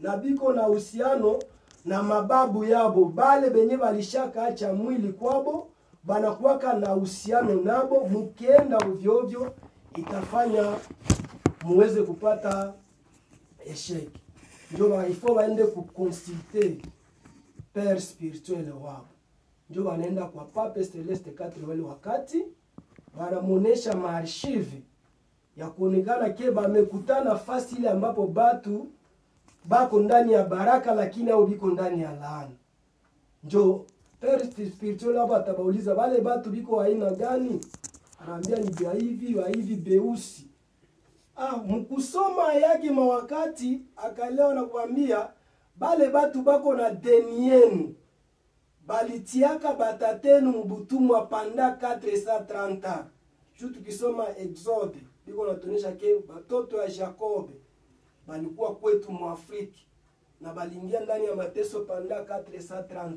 na biko na uhusiano na mababu yabo, bale benye balishaka acha mwili kwabo banakuwaka na uhusiano nabo. Mkienda ovyo ovyo itafanya muweze kupata échec. Ndio ifo waende kuconsulter père spirituel wao, ndio wanaenda kwa Pape Celeste 4 wale wakati wanamuonesha maarchive ya kuonekana ke bamekutana fasi ile ambapo batu bako ndani ya baraka lakini au biko ndani ya laana. Njo père spirituel hapa atabauliza wale batu biko aina gani, anaambia ni wa hivi beusi. Mkusoma yake mawakati akalewa na kuambia bale batu bako na deni yenu balitiaka batatenu mbutumwa panda 430. Juu tukisoma Exode biko natunisha ke batoto ya Jacob balikuwa kwetu mwafriki na balingia ndani ya mateso panda 430.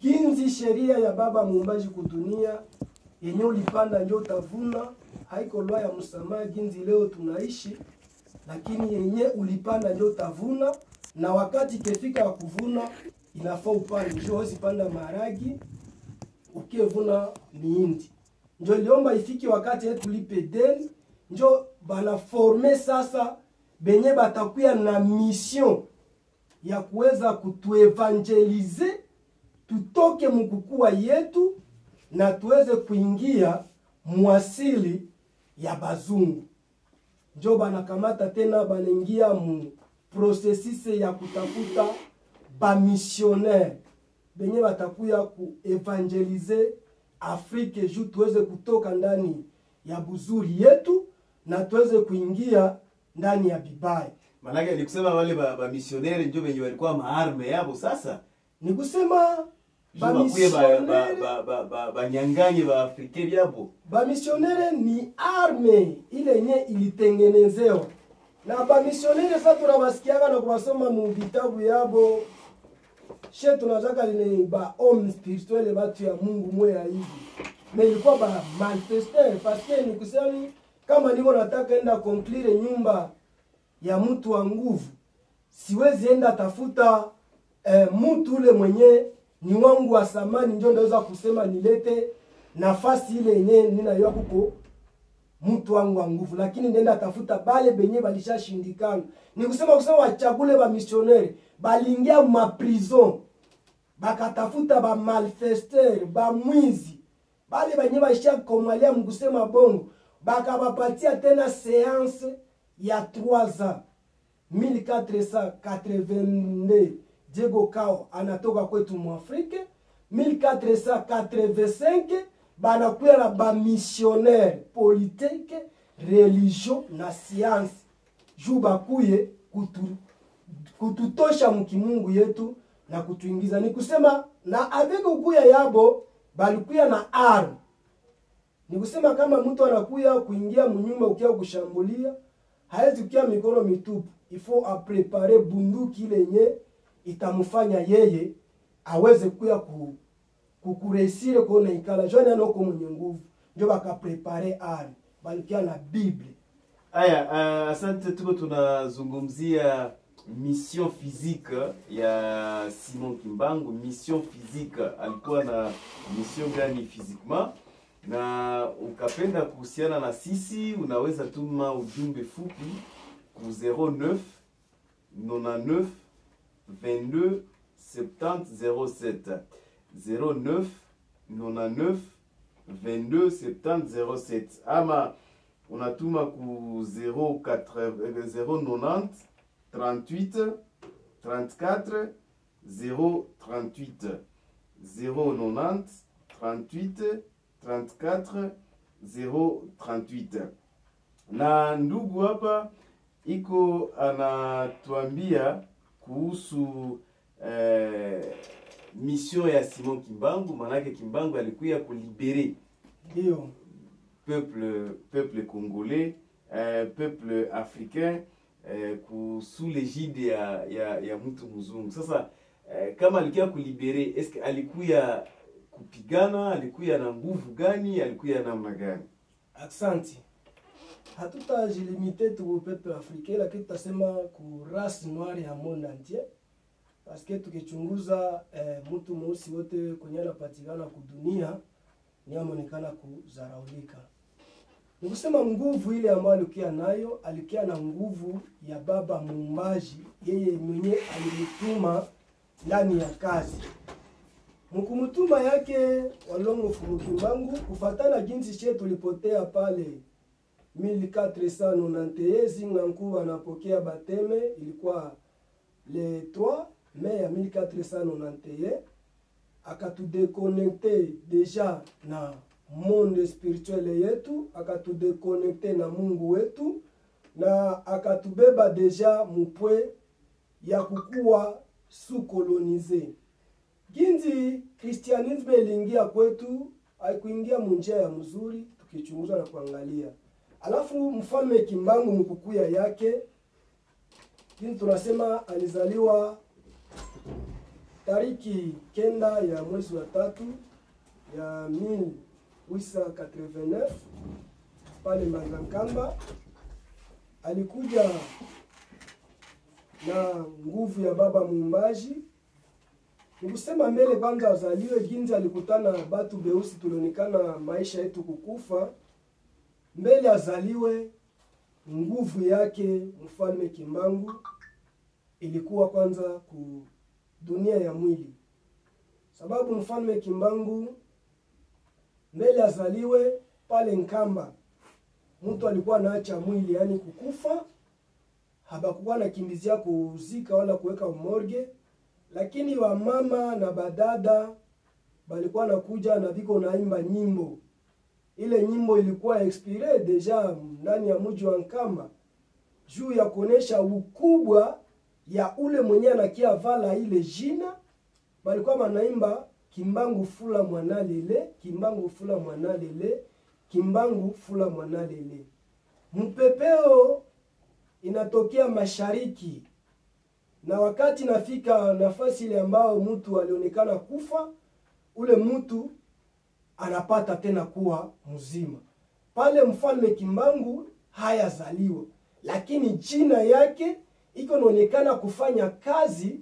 Kinzi sheria ya baba muumbaji kudunia yenye ulipanda ndio utavuna. Haiko lwa ya msamaha ginzi leo tunaishi, lakini yenye ulipanda ndio utavuna. Na wakati kefika ya kuvuna inafaa upande, ndio usipanda maragi ukivuna miindi. Ndio liomba ifiki wakati yetu lipe deni, ndio bana forme sasa benye batakuya na mission ya kuweza kutuevangelize tutoke mkukua yetu na tuweze kuingia mwasili ya bazungu. Njo banakamata tena banaingia mu processus ya kutafuta ba missionnaire benye batakuya kuevangelize Afrique juu tuweze kutoka ndani ya buzuri yetu na tuweze kuingia ndani ya bibaya. Manake ni kusema wale ba missionnaire ndio wenye walikuwa maarme yabo sasa. Ni kusema ba nyanganye ba Afrika byabo. Ba missionnaire ni arme ile yenye ilitengenezewa. Na ba missionnaire sasa tunawasikiaga na kuwasoma mu vitabu yabo. Tunataka ni ba homme spirituel batu ya Mungu moya hivi. Na ilikuwa ba manifester parce que ni kusema kama niko nataka enda conclure nyumba ya mtu wa nguvu, siwezi enda tafuta mtu ule mwenye ni wangu wa samani ndio ndaweza kusema nilete nafasi ile yenye ninayoa kuko mtu wangu wa nguvu, lakini nenda tafuta bale benye balishashindikana. Ni kusema wachagule ba missionnaire balingia ma prison, bakatafuta ba malfester, ba mwizi, bale benye bashakomalia mkusema bongo, bakabapatia tena séance ya 3 ans. 1482 Diego Cao anatoka kwetu mwafrika. 1485 banakuya na ba missionnaire politique, religion na science. Juu bakuye kututosha mkimungu yetu na kutuingiza. Ni kusema na aveko kuya yabo balikuya na arme. Ni kusema kama mtu anakuya kuingia mnyumba ukia kushambulia, haezi kukia mikono mitupu. Ifo aprepare bunduki ile yenye itamufanya yeye aweze kuya kukuresire kuona ikala. Jona noko mwenye nguvu. Ndio baka prepare arme. Balikia na Biblia. Aya, asante. Tuko tunazungumzia mission physique ya Simon Kimbangu. Mission physique, alikuwa na mission gani physiquement? Na ukapenda kuhusiana na sisi, unaweza tuma ujumbe fupi ku 09 99 22 70 07 09 99 22 70 07, ama unatuma ku 090 38 34 038 090 38 34 038. Na ndugu hapa iko anatuambia kuhusu mission ya Simon Kimbangu. Manake Kimbangu alikuya kulibere ndio peuple congolais, peuple africain sous l'égide ya mtu mzungu. Sasa kama alikuya kulibere, eske alikuya kupigana, alikuya na nguvu gani, alikuya namna gani? Asante. Hatutajilimite tu peuple africain, lakini tutasema ku race noire ya monde entier, parce que tukichunguza mtu mweusi wote kwenye anapatikana kudunia ni amonekana kuzaraulika. Ni kusema nguvu ile ambayo alikuwa na nguvu ya baba muumbaji, yeye mwenye alimtuma ndani ya kazi. Mkumutuma yake Walongo Fumukimbangu kufatana jinsi chetu tulipotea pale 1491 Zinganku anapokea bateme, ilikuwa le 3 mai ya 1491, akatudeconnecte deja na monde spirituel yetu, akatudeconnecte na Mungu wetu, na akatubeba deja mupwe ya kukua sous-colonize. Ginzi Christianisme iliingia kwetu, haikuingia munjia ya mzuri tukichunguza na kuangalia. Alafu Mfalme Kimbangu mkukuya yake, ginzi tunasema alizaliwa tariki 9 ya mwezi wa 3 ya 1889 pale Mangankamba. Alikuja na nguvu ya baba muumbaji. Nikusema mbele kwanza azaliwe ginzi alikutana batu beusi, tulionekana maisha yetu kukufa. Mbele azaliwe nguvu yake Mfalme Kimbangu ilikuwa kwanza ku dunia ya mwili. Sababu Mfalme Kimbangu mbele azaliwe pale Nkamba, mtu alikuwa naacha mwili, yani kukufa, habakuwa na kimbizia kuzika wala kuweka morgue. Lakini wa mama na badada balikuwa nakuja na biko naimba nyimbo. Ile nyimbo ilikuwa expire deja ndani ya mji wa Nkamba, juu ya kuonesha ukubwa ya ule mwenye anakia vala ile jina. Balikuwa manaimba Kimbangu fula mwanalele, Kimbangu fula mwanalele, Kimbangu fula mwanalele. Mpepeo inatokea mashariki, na wakati nafika nafasi ile ambao mtu alionekana kufa, ule mtu anapata tena kuwa mzima. Pale Mfalme Kimbangu hayazaliwa, lakini jina yake iko naonekana kufanya kazi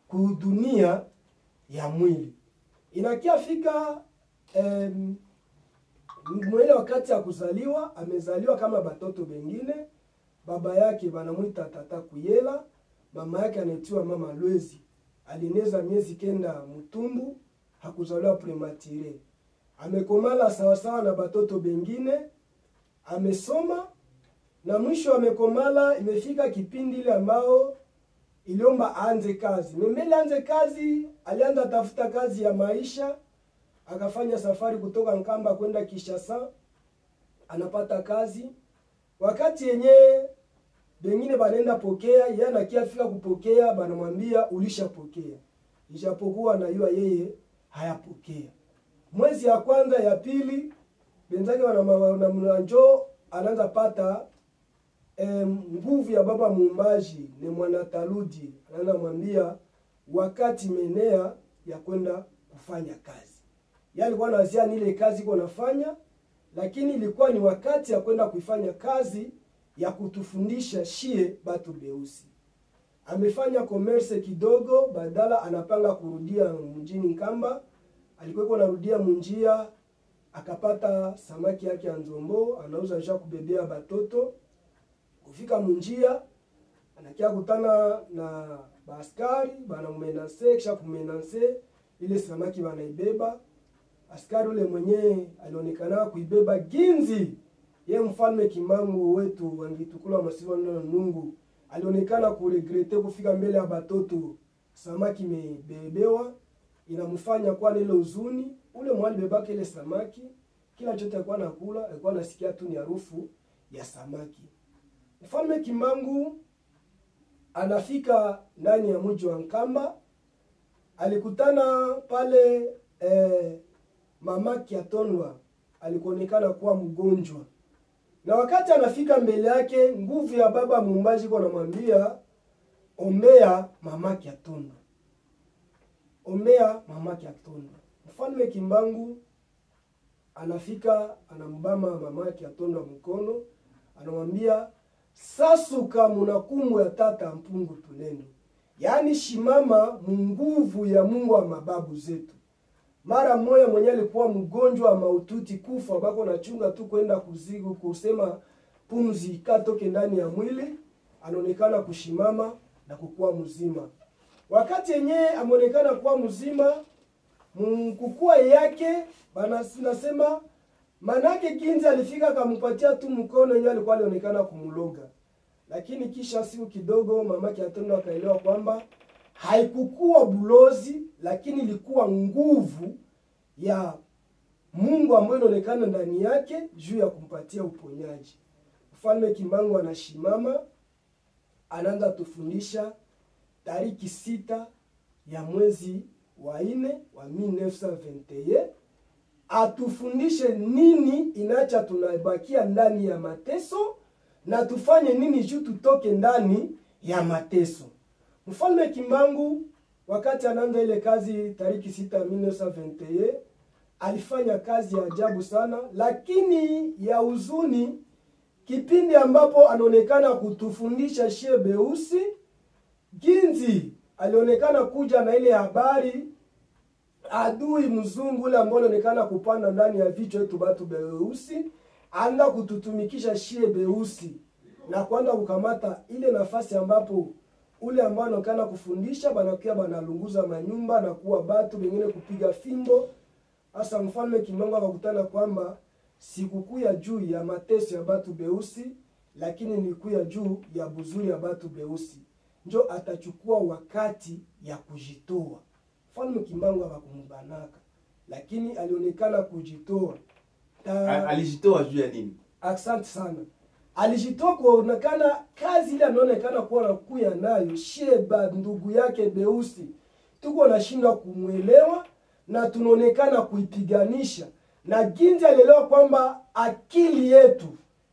kudunia ya mwili. Inakia fika mwele wakati ya kuzaliwa, amezaliwa kama batoto bengine. Baba yake banamuita Tata Kuyela, mama yake anaitwa Mama Lwezi. Alineza miezi 9 mtumbu, hakuzaliwa premature. Amekomala sawasawa na batoto bengine, amesoma, na mwisho amekomala. Imefika kipindi ile ambao iliomba aanze kazi. Mbele aanze kazi, alianza tafuta kazi ya maisha. Akafanya safari kutoka Nkamba kwenda Kinshasa, anapata kazi. Wakati yenye bengine banenda pokea, yeye anakiafika kupokea, banamwambia ulishapokea. Ijapokuwa na yeye hayapokea. Mwezi ya kwanza ya pili, benzake wanamnanjo anaanza pata nguvu ya baba muumbaji ni mwana Taludi. Anaanza mwambia wakati menea ya kwenda kufanya kazi. Yeye alikuwa anazia ile kazi iko nafanya, lakini ilikuwa ni wakati ya kwenda kuifanya kazi ya kutufundisha shie batu beusi. Amefanya commerce kidogo, badala anapanga kurudia mjini Nkamba. Alikuwa anarudia munjia, akapata samaki yake ya nzombo, anauza ja kubebea batoto. Kufika munjia, anakia kutana na baskari, banamumenase, kisha kumenase, ile samaki banaibeba. Askari ule mwenye alionekana kuibeba ginzi ye Mfalme Kimbangu wetu wangitukula masiwa na Mungu, alionekana kuregrete kufika mbele ya batoto samaki mebebewa. Inamfanya kwa ile uzuni, ule mwali bebaka ile samaki, kila chote alikuwa nakula, alikuwa nasikia tu ni harufu ya samaki. Mfalme Kimbangu anafika ndani ya mji wa Nkamba, alikutana pale mama Kiatonwa, alikuonekana kuwa mgonjwa. Na wakati anafika mbele yake, nguvu ya baba muumbaji kwa anamwambia ombea mama Kiatonwa. Ombea mama Kiatonwa. Mfalme Kimbangu anafika, anambama mama Kiatonwa mkono, anamwambia sasuka munakumu ya tata mpungu tunendo, yaani shimama munguvu ya Mungu wa mababu zetu. Mara moja mwenye alikuwa mgonjwa wa maututi kufa, bako nachunga tu kwenda kuzigu kusema pumzi ikatoke ndani ya mwili, anaonekana kushimama na kukua mzima. Wakati yenyewe ameonekana kuwa mzima, mkukua yake nasema manake Ginzi alifika akampatia tu mkono, yenyewe alikuwa alionekana kumuloga. Lakini kisha siku kidogo mamake Atondo akaelewa kwamba haikukua bulozi, lakini ilikuwa nguvu ya Mungu ambayo inaonekana ndani yake juu ya kumpatia uponyaji. Mfalme Kimbangu anashimama, anaanza tufundisha tariki 6 ya mwezi wa 4 wa 1921, atufundishe nini inacha tunabakia ndani ya mateso na tufanye nini juu tutoke ndani ya mateso. Mfalme Kimbangu wakati anaanza ile kazi tariki 6 1921, alifanya kazi ya ajabu sana, lakini ya huzuni. Kipindi ambapo anaonekana kutufundisha Shie Beusi, Ginzi alionekana kuja na ile habari adui mzungu ule ambao alionekana kupanda ndani ya vichwa yetu batu Beusi, anda kututumikisha Shie Beusi na kuanza kukamata ile nafasi ambapo ule ambao anaonekana kufundisha banakia banalunguza manyumba na kuwa batu wengine kupiga fimbo. Asa Mfalme Kimbangu akakutana kwamba sikukuu ya juu ya mateso ya batu Beusi, lakini ni kuu ya juu ya buzuri ya batu Beusi. Njo atachukua wakati ya kujitoa. Mfalme Kimbangu akakumbanaka, lakini alionekana kujitoa. Alijitoa juu ya nini? Asante sana. Alijitoa kuonekana kazi ile anaonekana kuwa nakuya nayo Sheba ndugu yake Beusi. Tuko nashindwa kumuelewa na tunaonekana kuipiganisha. Na Ginzi alielewa kwamba akili yetu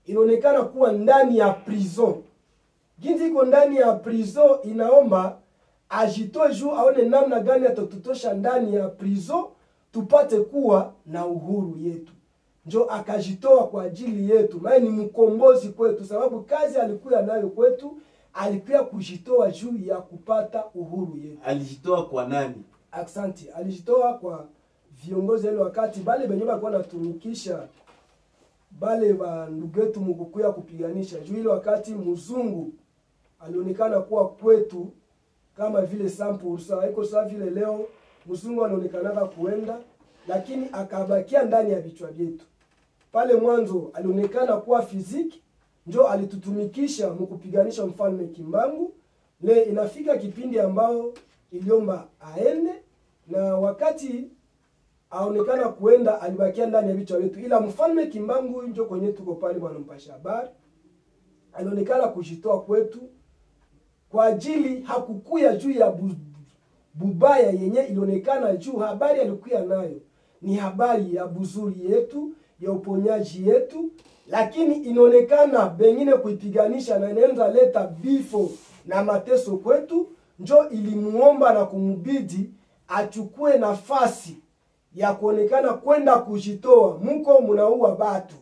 inaonekana kuwa ndani ya prison. Ginzi iko ndani ya prison, inaomba ajitoe juu aone namna gani atatutosha ndani ya prison tupate kuwa na uhuru yetu. Njo akajitoa kwa ajili yetu, maana ni mkombozi kwetu, sababu kazi alikuwa nayo kwetu, alikuwa kujitoa juu ya kupata uhuru yetu. Alijitoa kwa nani? Aksanti, alijitoa kwa viongozi ile wakati bale benye balikuwa natumikisha bale ba ndugu yetu mkukuya kupiganisha juu ile wakati mzungu alionekana kuwa kwetu kama vile 100%, haiko sawa vile leo mzungu alionekana kuenda, lakini akabakia ndani ya vichwa vyetu. Pale mwanzo alionekana kuwa fiziki, njo alitutumikisha mkupiganisha Mfalme Kimbangu. Le inafika kipindi ambao iliomba aende, na wakati aonekana kuenda alibakia ndani ya vichwa vyetu. Ila Mfalme Kimbangu njo kwenye tuko pale bwana mpasha habari, alionekana kujitoa kwetu kwa ajili hakukuya juu ya bubaya yenye ilionekana juu. Habari alikuya nayo ni habari ya buzuri yetu, ya uponyaji yetu, lakini inaonekana bengine kuipiganisha na inaenza leta bifo na mateso kwetu. Njo ilimuomba na kumubidi achukue nafasi ya kuonekana kwenda kujitoa. Muko munaua batu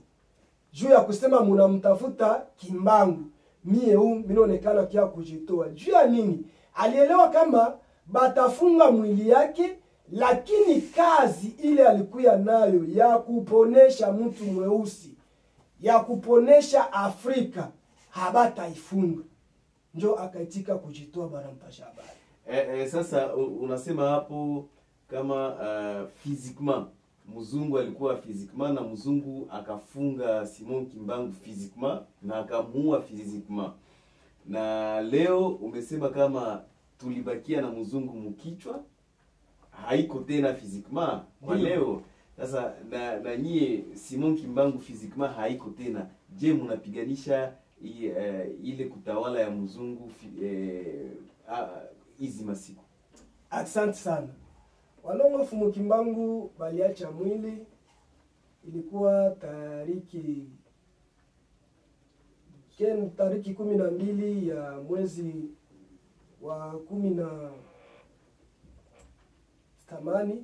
juu ya kusema munamtafuta Kimbangu, mie minaonekana kia kujitoa. Juu ya nini? Alielewa kama batafunga mwili yake, lakini kazi ile alikuya nayo ya kuponesha mtu mweusi, ya kuponesha Afrika, habataifunga. Njo akaitika kujitoa bwana mpasha habari. Sasa unasema hapo kama physiquement mzungu alikuwa physiquement na mzungu akafunga Simon Kimbangu physiquement na akamuua physiquement. Na leo umesema kama tulibakia na mzungu mkichwa, haiko tena physiquement kwa leo. Sasa na nyie Simon Kimbangu physiquement haiko tena. Je, mnapiganisha ile kutawala ya mzungu hizi masiku? Asante sana. Walongo Fumu Kimbangu baliacha mwili ilikuwa tariki 12 ya mwezi wa 18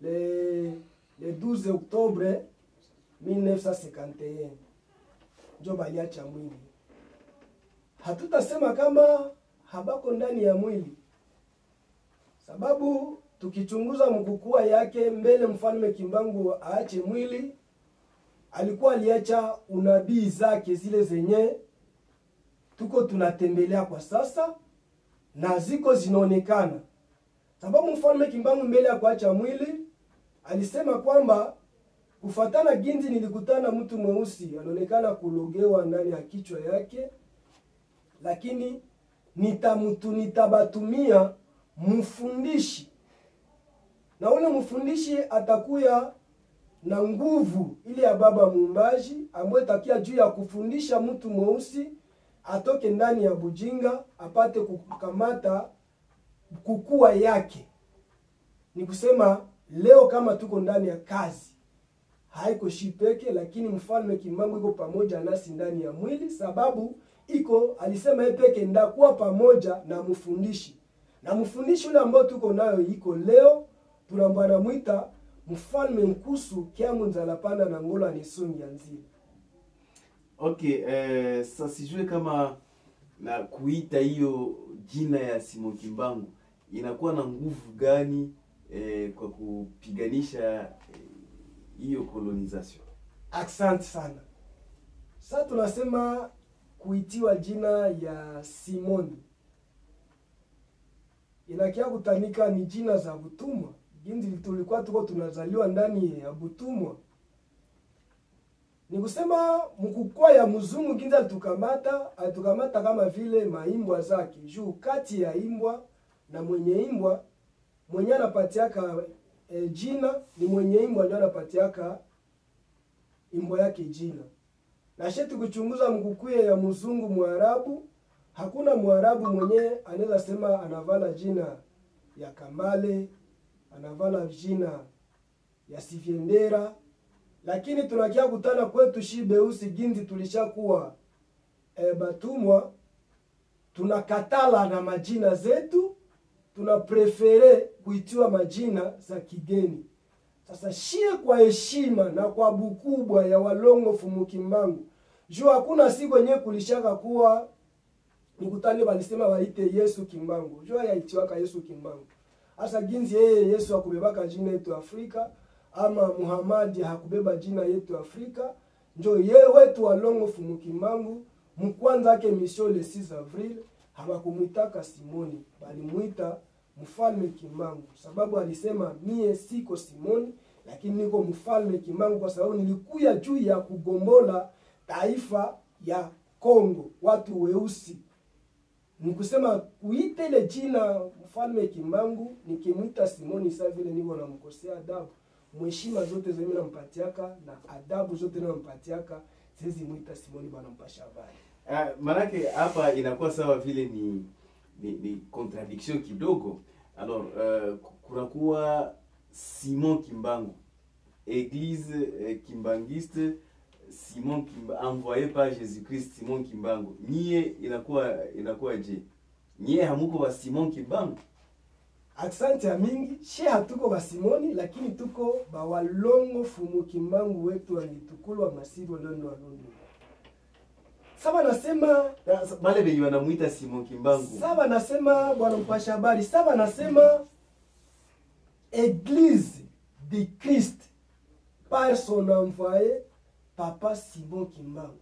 le 12 Oktobre 1951. njo baliacha mwili. Hatutasema kama habako ndani ya mwili, sababu tukichunguza mkukua yake mbele mfalme Kimbangu aache mwili, alikuwa aliacha unabii zake zile zenye tuko tunatembelea kwa sasa na ziko zinaonekana. Sababu mfalme Kimbangu mbele ya kuacha mwili alisema kwamba kufatana ginzi nilikutana mtu mweusi anaonekana kulogewa ndani ya kichwa yake, lakini nitabatumia mfundishi, na ule mfundishi atakuya na nguvu ili ya baba muumbaji, ambaye takia juu ya kufundisha mtu mweusi atoke ndani ya bujinga apate kukamata kukua yake. Ni kusema leo kama tuko ndani ya kazi, haiko shipeke, lakini mfalme Kimbangu iko pamoja nasi ndani ya mwili, sababu iko alisema yeye peke ndakuwa pamoja na mfundishi. Na mfundishi ule ambao tuko nayo iko leo, tunambana muita mfalme Nkusu Kiamu Nzalapanda na Ngola Nisungi ya Nzili. Okay, sasa sijue kama na kuita hiyo jina ya Simon Kimbangu inakuwa na nguvu gani kwa kupiganisha hiyo colonization. Asante sana. Sasa tunasema kuitiwa jina ya Simon inakia kutanika ni jina za butumwa. Ginzi tulikuwa tuko tunazaliwa ndani ya butumwa. Ni kusema mkukua ya mzungu ginzi atukamata kama vile maimbwa zake. Juu kati ya imbwa na mwenye imbwa, mwenye anapatiaka jina ni mwenye imbwa ndio anapatiaka imbwa yake jina. Na shetu kuchunguza mkukuye ya mzungu Mwarabu, hakuna Mwarabu mwenye anaweza sema anavala jina ya Kamale, anavala jina ya Sivyendera. Lakini tunakia kutana kwetu shibeusi ginzi tulishakuwa batumwa, tunakatala na majina zetu, tunaprefere kuitiwa majina za kigeni. Sasa shie kwa heshima na kwa bukubwa ya Walongo Fumu Kimbangu, juu hakuna siku yenye kulishaka kuwa nikutani walisema waite Yesu Kimbangu. Juu yaitiwaka Yesu Kimbangu. Asa ginzi Yesu hakubebaka jina yetu Afrika, ama Muhammad hakubeba jina yetu Afrika. Njo wetu Walongo Fumu Kimbangu mkwanza yake mission le 6 Avril hawakumuitaka Simoni, bali muita mfalme Kimbangu, sababu alisema mie siko Simoni lakini niko mfalme Kimbangu, kwa sababu nilikuya juu ya kugombola taifa ya Kongo, watu weusi. Nikusema kuite ile jina mfalme Kimbangu nikimuita Simoni sasa vile niko na mkosea adabu. Mheshima zote zemi nampatiaka na adabu zote nampatiaka, siwezi muita Simoni bwana mpasha habari. Manake hapa inakuwa sawa vile ni contradiction kidogo. Alors kunakuwa Simon Kimbangu, église kimbangiste, Simon Kimbangu envoyé par Jésus-Christ, Simon Kimbangu. Nyie inakuwa je? Nyie hamuko wa Simon Kimbangu? Asante ya mingi, she hatuko ba Simoni, lakini tuko ba Walongo Fumu Kimbangu wetu walitukulu wa masiru londo wa londo. Saba nasema bale benye wanamuita Simon Kimbangu. Saba nasema bwana mpasha habari, saba nasema Église de Christ par son envoyé Papa Simon Kimbangu.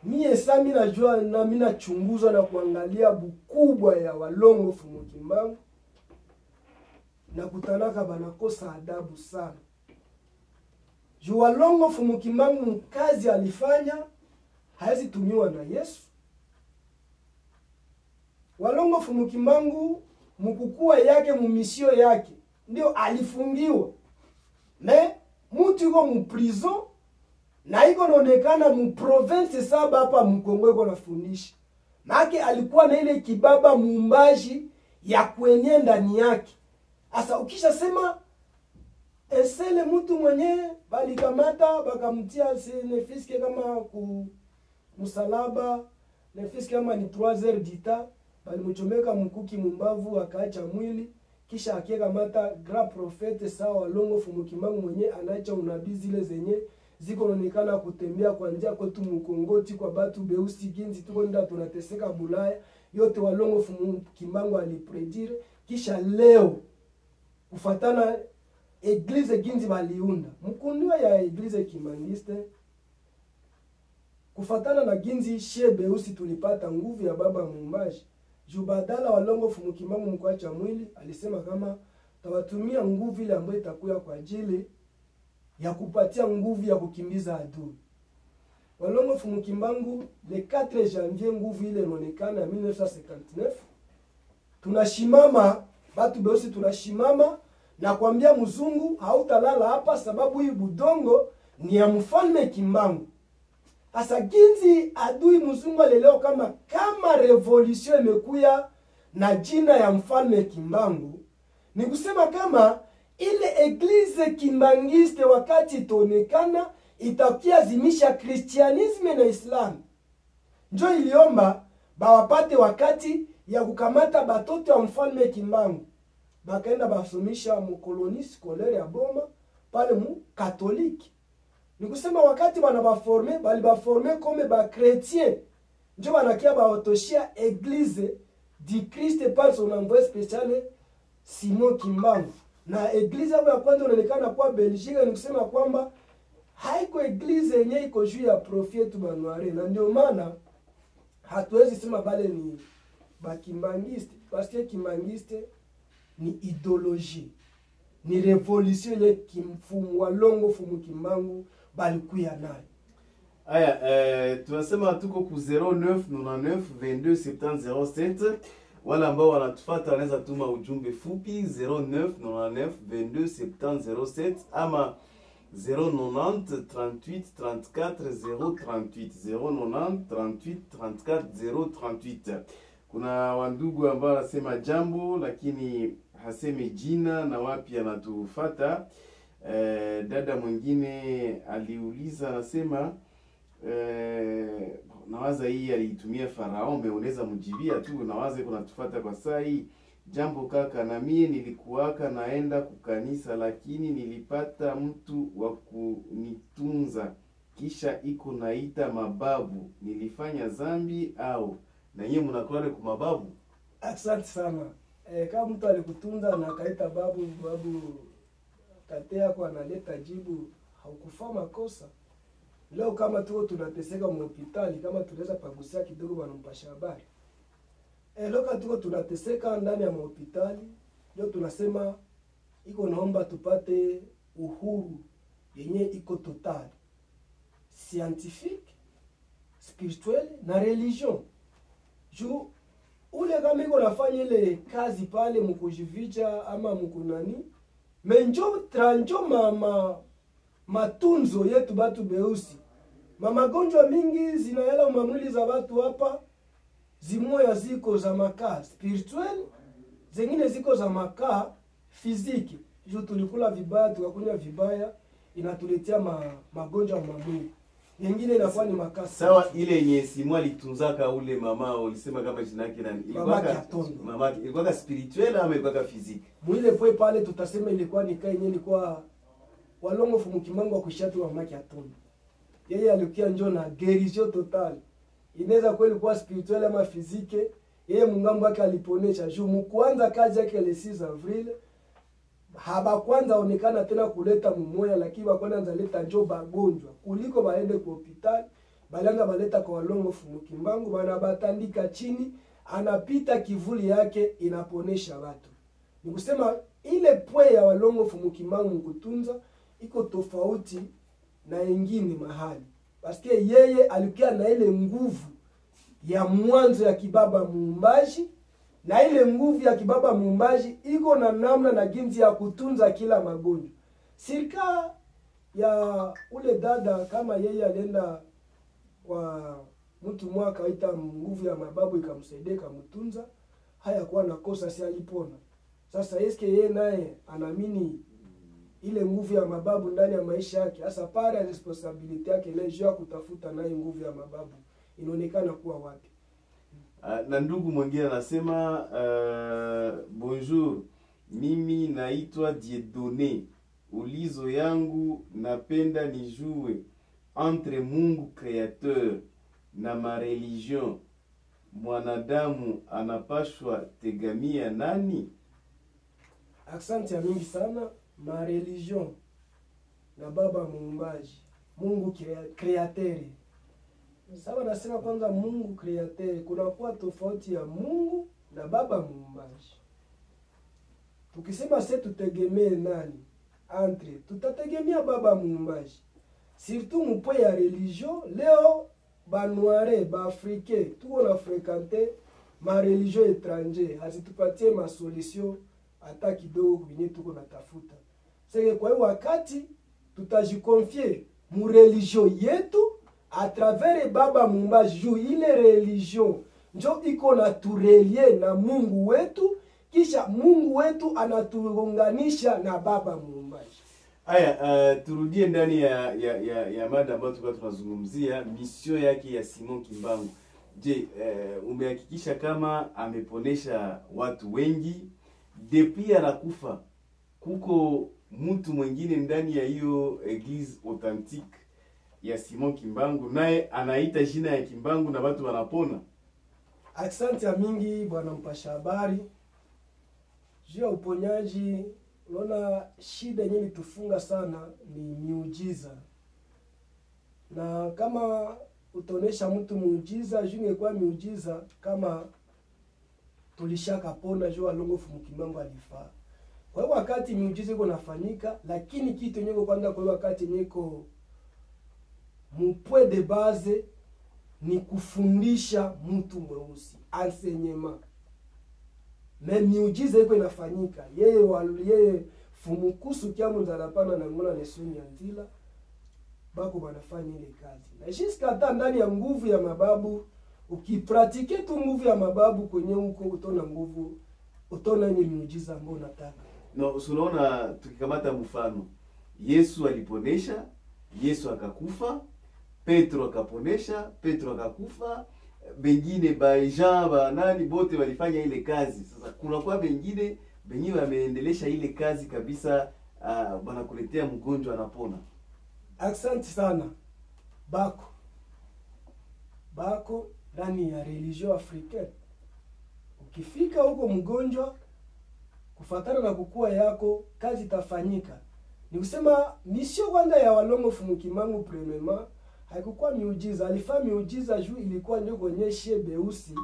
Mie sami najua na mina chunguza na kuangalia bukubwa ya Walongo Fumu Kimbangu, na kutanaka banakosa adabu sana. Juu Walongo Fumu Kimbangu mkazi alifanya haezi tumiwa na Yesu. Walongo Fumu Kimbangu mkukua yake mumisio yake ndio alifungiwa. Me mutu yuko mu prison na iko naonekana mu province saba hapa Mkongo iko nafundisha. Maana alikuwa na ile kibaba muumbaji ya kwenye ndani yake. Asa ukisha sema esele mtu mwenye bali kamata bakamtia nefiske kama ku msalaba, nefiske kama ni 3 heures dita, bali mchomeka mkuki mumbavu akaacha mwili, kisha akieka mata grand prophète sawa Walongo Fumu Kimbangu mwenye anaacha unabii zile zenye ziko naonekana kutembea kwa njia kwetu mkongoti kwa batu beusi ginzi tuko nda tunateseka Bulaya yote Walongo Fumu Kimbangu alipredire. Kisha leo kufatana eglise ginzi baliunda mkundiwa ya eglise Kimangiste kufatana na ginzi shie beusi tulipata nguvu ya baba Mumbaji jubadala Walongo Fumu Kimbangu mkwacha mwili alisema kama tawatumia nguvu ile ambayo itakuya kwa ajili ya kupatia nguvu ya kukimbiza adui. Walongo Fumu Kimbangu le 4 janvier nguvu ile inaonekana ya 1959 tunashimama batu beusi tunashimama na kuambia mzungu hautalala hapa sababu hii budongo ni ya mfalme Kimbangu. Asa ginzi adui mzungu aleleo kama revolution imekuya na jina ya mfalme Kimbangu, ni kusema kama ile eglise Kimbangiste wakati itaonekana itakiazimisha Kristianisme na Islam. Njo iliomba bawapate wakati ya kukamata batoto ya mfalme Kimbangu. Bakaenda basomisha mukoloni scolaire ya Boma pale mu katoliki. Ni kusema wakati bana baforme bali baforme comme ba chrétien. Njo banakia baotoshia eglise di Christ par son envoyé spécial Simon Kimbangu. Na eglise ya kwanza inaonekana kwa Belgique, ni kusema kwamba haiko eglise yenye iko juu ya profeti Manuare. Na ndio maana hatuwezi sema bale ni ba Kimbangiste parce que Kimbangiste ni idéologie, ni revolution yenye kimfumu Walongo Fumu Kimbangu balikuya nayo. Aya, tunasema tuko ku 0999 22 7007. Wala ambao wanatufuata wanaweza tuma ujumbe fupi 0999 22 7007 ama 090 38 34 038 090 38 34 038. Kuna wandugu ambao wanasema jambo lakini haseme jina na wapi anatufuata. Dada mwingine aliuliza anasema nawaza hii alitumia Farao, unaweza mjibia tu, nawaza kuna tufuata kwa saa hii. Jambo kaka, na mie nilikuwaka naenda kukanisa lakini nilipata mtu wa kunitunza kisha iko naita mababu, nilifanya zambi au na nyinyi mnakwenda kwa mababu? Asante sana. Kama mtu alikutunza na kaita babu katea kwa analeta jibu, haukufanya makosa. Leo kama tuko tunateseka mu hospitali, kama tunaweza pagusia kidogo wanampasha habari. Leo kama tuko tunateseka ndani ya hospitali, leo tunasema iko naomba tupate uhuru yenye iko total, scientifique, spirituel na religion. Juu ule kama iko nafanya ile kazi pale mkujivicha ama mkunani, menjo tranjo matunzo yetu batu beusi. Magonjwa mingi zinaela umamwili za watu hapa, zimoya ziko za makaa spirituel, zengine ziko za makaa fiziki. Juu tulikula vibaya, tukakunywa vibaya, inatuletea magonjwa mamwili. Nyingine inakuwa ni makaa. Sawa, ile yenye Simon alitunzaka ule mama ulisema kama jina yake nani? Mama ilikuwa spirituel ama ilikuwa fiziki? Mwile poe pale tutasema ilikuwa ni kai yenyewe ilikuwa Walongo Fumu Kimbangu kushatu wa maki atondo. Yeye alikia njoo na guérison total. Inaweza kweli kuwa spirituel ama fizike. Yeye mungambo wake aliponesha juu mkuanza kazi yake le 6 avril. Haba kwanza onekana tena kuleta mumoya, lakini wakwanza nzaleta njoo bagonjwa. Kuliko baende kwa hospitali, balanga baleta kwa Walongo Fumu Kimbangu, bana batandika chini, anapita kivuli yake inaponesha watu. Ni kusema ile pwe ya Walongo Fumu Kimbangu mkutunza iko tofauti na ingine mahali. Paske yeye alikia na ile nguvu ya mwanzo ya kibaba Muumbaji, na ile nguvu ya kibaba Muumbaji iko na namna na ginzi ya kutunza kila magonjwa. Sirika ya ule dada kama yeye alienda kwa mtu mwaka kaita nguvu ya mababu ikamsaidia kumtunza, haya kuwa na kosa si alipona. Sasa eske yeye naye anaamini ile nguvu ya mababu ndani ya maisha yake? Hasa pale responsibility yake ile kutafuta naye nguvu ya mababu inaonekana kuwa wapi? Na ndugu mwingine anasema bonjour, mimi naitwa Dieudonné, ulizo yangu napenda nijue entre Mungu créateur na ma religion, mwanadamu anapashwa tegamia nani? Asante ya mingi sana. Ma religion na baba muumbaji, Mungu créateur. Sasa nasema kwanza Mungu créateur, kuna kuwa tofauti ya Mungu na baba muumbaji. Tukisema sasa tutegemee nani? Entre tutategemea baba muumbaji. Surtout mpoe ya religion leo ba noire ba africain tuko na fréquenter ma religion étranger, hazitupatie ma solution hata kidogo kwenye tuko natafuta. Sasa kwa hiyo wakati tutajikonfie mu religion yetu a travers baba muumbaji, juu ile religion njo iko na turelie na Mungu wetu, kisha Mungu wetu anatuunganisha na baba muumbaji. Aya, turudie ndani ya mada ambayo tulikuwa tunazungumzia mission yake ya Simon Kimbangu. Je, umehakikisha kama ameponesha watu wengi depuis anakufa? Kuko mtu mwingine ndani ya hiyo Eglise authentique ya Simon Kimbangu naye anaita jina ya Kimbangu na watu wanapona? Asante ya mingi bwana mpasha habari. Juu ya uponyaji, unaona shida yenyewe tufunga sana ni miujiza. Na kama utaonesha mtu muujiza, juu ingekuwa miujiza kama tulishaka pona juu alongofu Mukimbangu alifaa. Kwa hiyo wakati miujiza iko nafanyika, lakini kitu yenyewe kwanza kwa wakati nyeko mupwe de base ni kufundisha mtu mweusi, enseignement. Na miujiza iko inafanyika. Yeye fumukusu kiamu nzalapana na ngona lesoni ya nzila bako banafanya ile kazi. Na jiska hata ndani ya nguvu ya mababu, ukipratike tu nguvu ya mababu kwenye huko utona nguvu, utona ile miujiza ambayo unataka. No, unaona tukikamata mfano, Yesu aliponesha, Yesu akakufa, Petro akaponesha, Petro akakufa, bengine ba Jean ba nani bote walifanya ile kazi. Sasa kuna kwa bengine wameendelesha ile kazi kabisa, wanakuletea mgonjwa anapona. Asante sana. Bako ndani ya religion africaine. Ukifika huko mgonjwa kufatana na kukua yako, kazi tafanyika. Ni kusema mission kwanza ya walongofu Mukimbangu premièrement haikuwa miujiza, alifanya miujiza juu ilikuwa ndio kuonyeshe beusi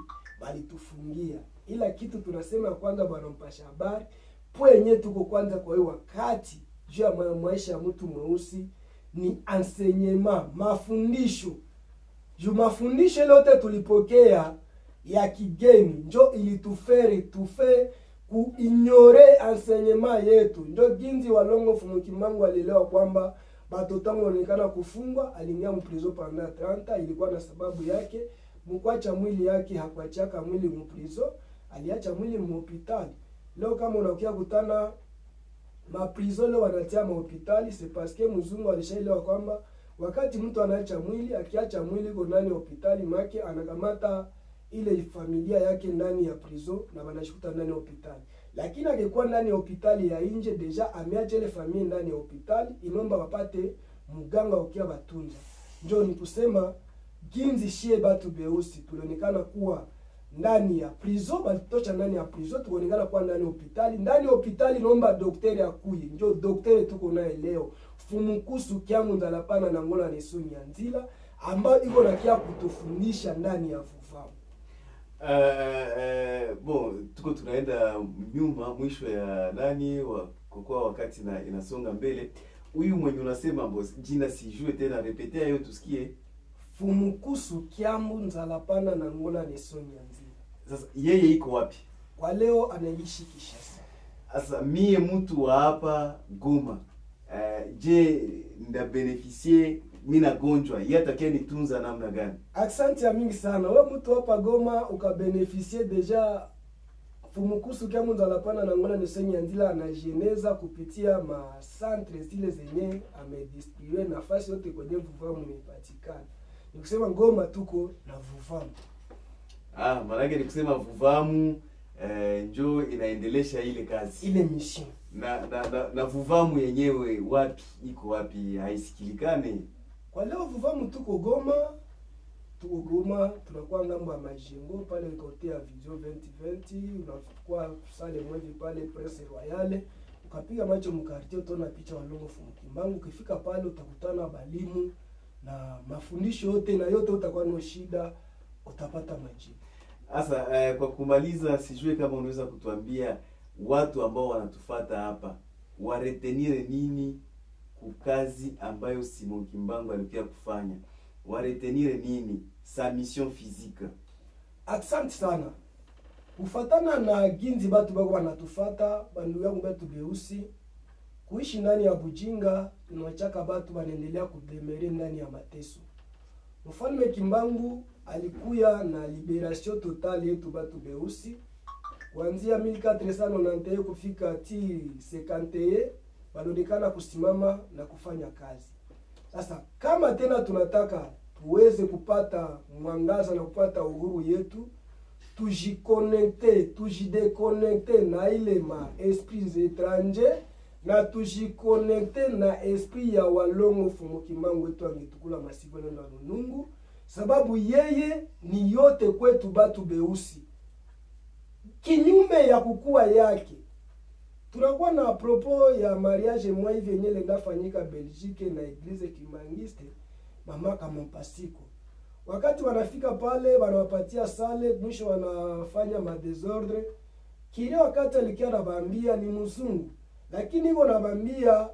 bali tufungia. Ila kitu tunasema kwanza bwana mpasha habari, pwenye tuko kwanza kwa hiyo wakati juu ya maisha ya mtu mweusi ni enseignement, mafundisho. Juu mafundisho yote tulipokea ya kigeni njo ilitufere kuignore enseignement yetu. Ndio ginzi walongofu Mukimbangu alielewa kwamba batotangu onekana kufungwa, aliingia mprizo pendant 30, ilikuwa na sababu yake. Mkwacha mwili yake hakuachaka mwili mprizo, aliacha mwili mhospitali. Leo kama unakuja kutana maprizo leo wanatia mhospitali, c'est parce que mzungu alishaelewa kwamba wakati mtu anaacha mwili, akiacha mwili kwa ndani ya hospitali make anakamata ile familia yake ndani ya prison na wanashikuta ndani ya hospitali. Lakini angekuwa ndani ya hospitali ya nje, deja ameacha ile familia ndani ya hospitali, inomba wapate muganga ukia batunza. Ndio ni kusema ginzi shie batu beusi tulionekana kuwa ndani ya prison, balitocha ndani ya prison, tuonekana kuwa ndani ya hospitali. Ndani ya hospitali nomba daktari akuye. Ndio daktari tuko naye leo. Fumukusu kiamu ndalapana na ngola nesoni ya nzila ambayo iko na kia kutufundisha ndani ya vufamu. Bon, tuko tunaenda nyuma mwisho ya nani kwa wakati na inasonga mbele. Huyu mwenye unasema boss jina sijue tena, repetea hiyo tusikie. Fumukusu kiamu nzalapana na ngola nesoni ya nzila. Sasa yeye iko wapi? Kwa leo anaishi Kinshasa. Sasa mie mtu wa hapa Goma, je nda beneficie mina gonjwa yatakia nitunza namna gani? Asante ya mingi sana. Wewe mtu hapa Goma ukabeneficie deja Fumukusu kiamu nzalapana na ngola nesoni ya nzila anajieneza kupitia ma centre zile zenye amedistribuer nafasi yote kwenye vufamu imepatikana. Ni kusema Goma tuko na vufamu. Maana ni kusema vufamu njo inaendelesha ile kazi. Ile mission. na Vuvamu yenyewe wapi iko wapi haisikilikane? Kwa leo Vuvamu tuko Goma, tunakuwa ngambo ya Majengo pale kote ya Vision 2020, unakuwa sale mwevi pale Prince Royale, ukapiga macho mkartie utaona picha Walongo Fumukimbangu. Ukifika pale utakutana balimu na mafundisho yote na yote, utakuwa no shida, utapata majibu. Sasa kwa kumaliza, sijue kama unaweza kutuambia watu ambao wanatufuata hapa waretenire nini kukazi ambayo Simon Kimbangu alikuwa kufanya, waretenire nini sa mission physique? Asante sana. Kufatana na ginzi batu bako wanatufuata, bandu yangu batu beusi, kuishi ndani ya bujinga tunachaka batu banendelea kudemere ndani ya mateso. Mfalme Kimbangu alikuya na liberation totale yetu batu beusi kuanzia 1491 kufika ti 51, balonekana kusimama na kufanya kazi. Sasa kama tena tunataka tuweze kupata mwangaza na kupata uhuru yetu, tujideconnecte na ile ma esprits étrangers na tujiconnecte na esprit ya Walongo Fumukimbangu wetu angetukula masibone na Runungu, sababu yeye ni yote kwetu batu beusi. Kinyume ya kukua yake, tunakuwa na propos ya mariage mwa hivi yenye lendafanyika Belgique na Eglise Kimangiste, mama kama pasiko. Wakati wanafika pale, wanawapatia sale, mwisho wanafanya madesordre. Kile wakati alikia nabambia ni mzungu, lakini hivyo nabambia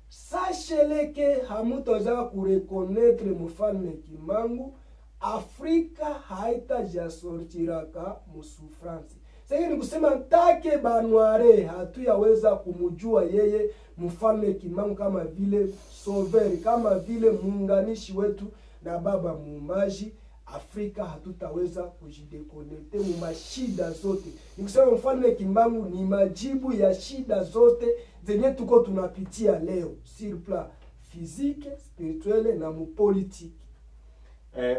sacheleke hamutoza kurekonetre mfalme Kimbangu, Afrika haita jasortiraka musufransi. Sasa ni kusema take banware hatuyaweza kumujua yeye mfalme Kimbangu kama vile sauveur, kama vile muunganishi wetu na baba muumbaji. Afrika hatutaweza kujidekonekte mu mashida zote. Ni kusema mfalme Kimbangu ni majibu ya shida zote zenye tuko tunapitia leo, sur plan physique, spirituelle na mupolitiki.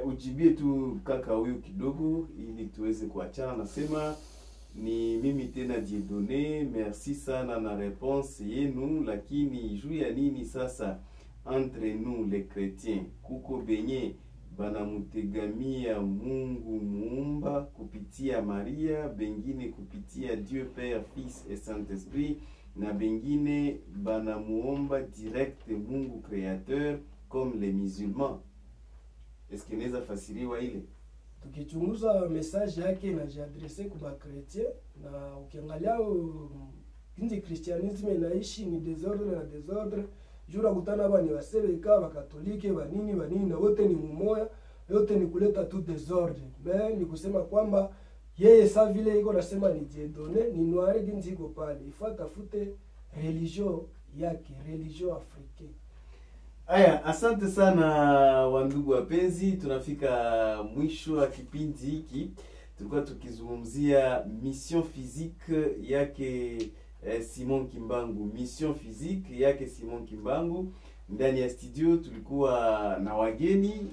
Ujibie tu kaka huyu kidogo ili tuweze kuachana. Nasema ni mimi tena Dieudonné, merci sana na réponse yenu, lakini juu ya nini sasa entre nous les chrétiens kuko benye banamutegamia Mungu muumba kupitia Maria, bengine kupitia Dieu Père, Fils et Saint-Esprit, na bengine banamuomba direct Mungu créateur comme les musulmans? Est-ce que neza fasiriwa ile? Tukichunguza message yake na jiadresse kwa chrétien, na ukiangalia inji christianisme inaishi ni désordre na désordre. Jura kutana hapa ni wasebeka, wakatolike, wanini na wote ni mumoya, yote ni kuleta tu désordre. Mais ni kusema kwamba yeye sa vile iko nasema ni Dieudonné, ni noire ginzi iko pale. Ifaa tafute religion yake, religion africaine. Aya, asante sana wandugu wapenzi, tunafika mwisho wa kipindi hiki. Tulikuwa tukizungumzia mission physique yake Simon Kimbangu, mission physique yake Simon Kimbangu. Ndani ya studio tulikuwa na wageni,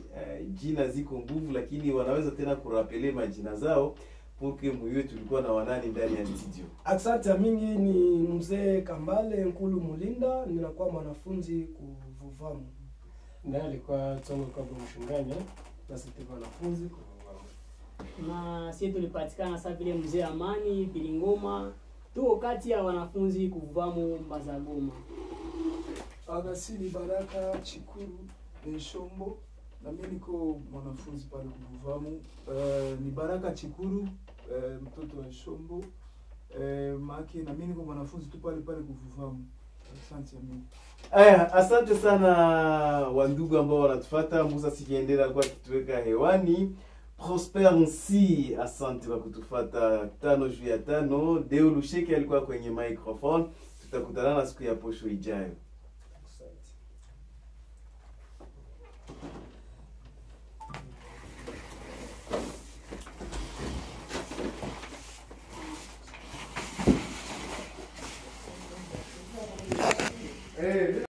jina ziko nguvu lakini wanaweza tena kurapele majina zao porque mwiwe tulikuwa na wanani ndani ya studio. Asante mingi, ni mzee Kambale Nkulu Mulinda, ninakuwa mwanafunzi kuvuvamu. Na alikuwa Tsongo kwa mshunganya, na sisi wanafunzi kuvuvamu. Na sisi tulipatikana sasa vile mzee Amani Bilingoma, tuko kati ya wanafunzi kuvuvamu Mbazagoma. Agasili Baraka Chikuru Shombo, na mimi niko mwanafunzi pale kuvuvamu. Ni Baraka Chikuru mtoto wa Shombo. Maki na mimi niko mwanafunzi tu pale kuvuvamu. Asante mimi. Aya, asante sana wandugu ambao wanatufuata. Musa Sikiendera alikuwa kituweka hewani. Prosper Nsi, asante kwa kutufuata 5 juu ya 5. Deo Lusheke alikuwa kwenye microphone. Tutakutana na siku ya posho ijayo.